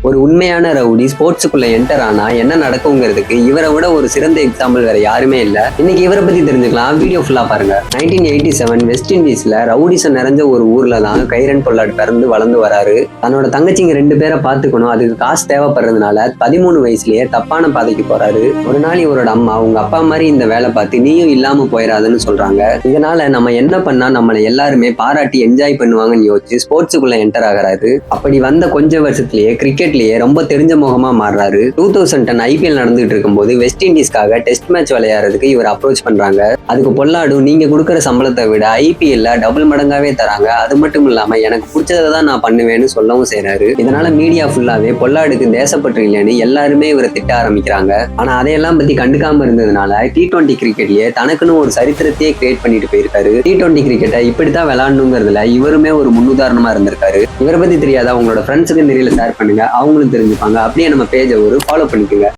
ஒரு உண்மையான rowdy ஸ்போர்ட்ஸுக்குள்ள enter ஆனா என்ன நடக்குங்கிறதுக்கு இவரை விட ஒரு சிறந்த எக்ஸாம்பிள் வேற யாருமே இல்ல. இன்னைக்கு இவரை பத்தி தெரிஞ்சுக்கலாம், வீடியோ ஃபுல்லா பாருங்க. 1987 வெஸ்ட் இண்டீஸ்ல ரவுடிசம் நிறைஞ்ச ஒரு ஊர்ல தான் கைரன் பொல்லாட் பிறந்து வளர்ந்து வராரு. தன்னோட தங்கச்சிங்க 2 பேரை பார்த்துக்கணும், அதுக்கு காசு தேவைப்படுறதுனால 13 வயசுலயே தப்பான பாதைக்கு போறாரு. ஒரு நாள் இவரோட அம்மா, உங்க அப்பா மாதிரி இந்த வேலை பார்த்து நீயும் இல்லாம போயிடாதுன்னு சொல்றாங்க. இதனால நம்ம என்ன பண்ணா நம்மளை எல்லாருமே பாராட்டி என்ஜாய் பண்ணுவாங்கன்னு யோசிச்சு ஸ்போர்ட்ஸுக்குள்ள என்டர் ஆகிறாரு. அப்படி வந்த கொஞ்ச வருஷத்துலயே கிரிக்கெட்லயே ரொம்ப தெரிஞ்ச முகமா மாறுறாரு. 2010 IPL நடந்துட்டு இருக்கும்போது வெஸ்ட் இண்டீஸ்க்காக டெஸ்ட் மேட்ச் விளையாடுறதுக்கு இவர் அப்ரோச் பண்றாங்க. அதுக்கு பொல்லாடு, நீங்க கொடுக்குற சம்பளத்தை விட IPL டபுள் மடங்காவே தராங்க, அது மட்டும் இல்லாம எனக்கு பிடிச்சதை தான் நான் பண்ணுவேன்னு சொல்லவும் செய்றாரு. இதனால மீடியா ஃபுல்லாவே பொல்லாடுக்கு தேசப்பற்று இல்லைன்னு எல்லாருமே இவரை திட்ட ஆரம்பிக்கிறாங்க. ஆனா அதையெல்லாம் பத்தி கண்டுக்காம இருந்ததுனால T20 கிரிக்கெட்லயே தனக்குன்னு ஒரு சரித்திரத்தையே கிரியேட் பண்ணிட்டு போயிருக்காரு. T20 கிரிக்கெட்டை இப்படித்தான் விளையாடணுங்கிறதுல இவருமே ஒரு முன்னுதாரணமா இருந்திருக்காரு. இவரை பத்தி தெரியாதா? உங்களோட ஃப்ரெண்ட்ஸுக்கு நிறைய ஷேர் பண்ணுங்க, அவங்களும் தெரிஞ்சுப்பாங்க. அப்படியே நம்ம பேஜை ஃபாலோ பண்ணிக்கோங்க.